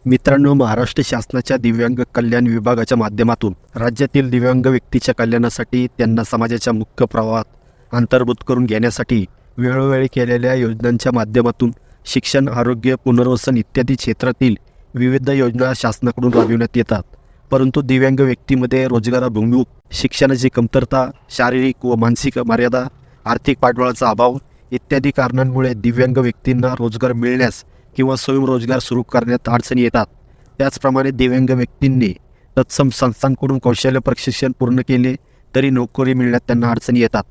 मित्रांनो, महाराष्ट्र शासनाच्या दिव्यांग कल्याण विभागाच्या माध्यमातून राज्यातील दिव्यांग व्यक्तीच्या कल्याणासाठी त्यांना समाजाच्या मुख्य प्रवाहात अंतर्भूत करून घेण्यासाठी वेळोवेळी केलेल्या योजनांच्या माध्यमातून शिक्षण, आरोग्य, पुनर्वसन इत्यादी क्षेत्रातील विविध योजना शासनाकडून राबविण्यात येतात. परंतु दिव्यांग व्यक्तीमध्ये रोजगाराभिमुख शिक्षणाची कमतरता, शारीरिक व मानसिक मर्यादा, आर्थिक पाठबळाचा अभाव इत्यादी कारणांमुळे दिव्यांग व्यक्तींना रोजगार मिळण्यास किंवा स्वयंरोजगार सुरू करण्यात अडचणी येतात. त्याचप्रमाणे दिव्यांग व्यक्तींनी तत्सम संस्थांकडून कौशल्य प्रशिक्षण पूर्ण केले तरी नोकरी मिळण्यात त्यांना अडचणी येतात.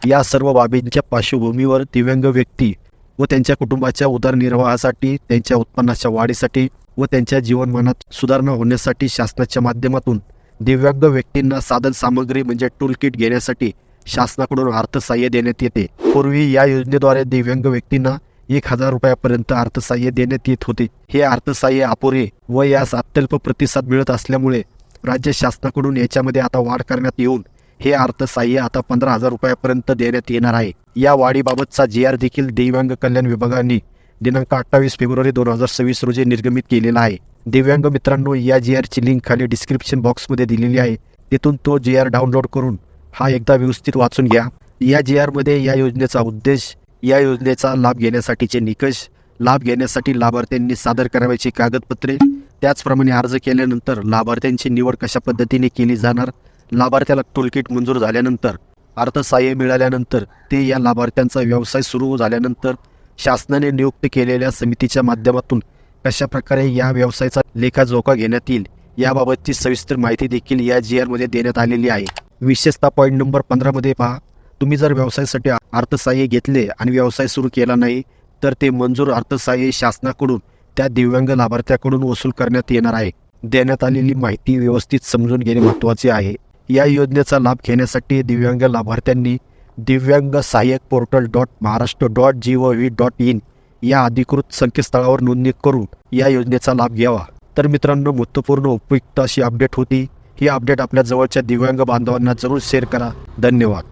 या सर्व बाबींच्या पार्श्वभूमीवर दिव्यांग व्यक्ती व त्यांच्या कुटुंबाच्या उदरनिर्वाहासाठी, त्यांच्या उत्पन्नाच्या वाढीसाठी व त्यांच्या जीवनमानात सुधारणा होण्यासाठी शासनाच्या माध्यमातून दिव्यांग व्यक्तींना साधन सामग्री म्हणजे टूल किट घेण्यासाठी शासनाकडून अर्थसहाय्य देण्यात येते. पूर्वी या योजनेद्वारे दिव्यांग व्यक्तींना 1,000 रुपयापर्यंत अर्थसहाय्य देण्यात येत होते. हे अर्थसहाय्य अपुरे व यास अत्यल्प प्रतिसाद मिळत असल्यामुळे राज्य शासनाकडून याच्यामध्ये आता वाढ करण्यात येऊन हे अर्थसहाय्य आता 15,000 रुपयापर्यंत देण्यात येणार आहे. या वाढीबाबतचा GR देखील दिव्यांग कल्याण विभागाने दिनांक 28 फेब्रुवारी 2026 रोजी निर्गमित केलेला आहे. दिव्यांग मित्रांनो, या GRची लिंक खाली डिस्क्रिप्शन बॉक्समध्ये दिलेली आहे. तिथून तो GR डाउनलोड करून हा एकदा व्यवस्थित वाचून घ्या. या GRमध्ये या योजनेचा उद्देश, या योजनेचा लाभ घेण्यासाठीचे निकष, लाभ घेण्यासाठी लाभार्थ्यांनी सादर करावयाची कागदपत्रे, त्याचप्रमाणे अर्ज केल्यानंतर लाभार्थ्यांची निवड कशा पद्धतीने केली जाणार, लाभार्थ्याला टूलकिट मंजूर झाल्यानंतर, अर्थसहाय्य मिळाल्यानंतर, ते या लाभार्थ्यांचा व्यवसाय सुरू झाल्यानंतर शासनाने नियुक्त केलेल्या समितीच्या माध्यमातून कशाप्रकारे या व्यवसायाचा लेखाजोखा घेण्यात येईल याबाबतची सविस्तर माहिती देखील या GRमध्ये देण्यात आलेली आहे. विशेषतः पॉईंट नंबर 15 मध्ये पहा, तुम्ही जर व्यवसायासाठी अर्थसहाय्य घेतले आणि व्यवसाय सुरू केला नाही तर ते मंजूर अर्थसहाय्य शासनाकडून त्या दिव्यांग लाभार्थ्याकडून वसूल करण्यात येणार आहे. देण्यात आलेली माहिती व्यवस्थित समजून घेणे महत्त्वाचे आहे. या योजनेचा लाभ घेण्यासाठी दिव्यांग लाभार्थ्यांनी दिव्यांग सहाय्यक पोर्टल .महाराष्ट्र.gov.in या अधिकृत संकेतस्थळावर नोंदणी करून या योजनेचा लाभ घ्यावा. तर मित्रांनो, महत्त्वपूर्ण उपयुक्त अशी अपडेट होती. ही अपडेट आपल्या जवळच्या दिव्यांग बांधवांना जरूर शेअर करा. धन्यवाद.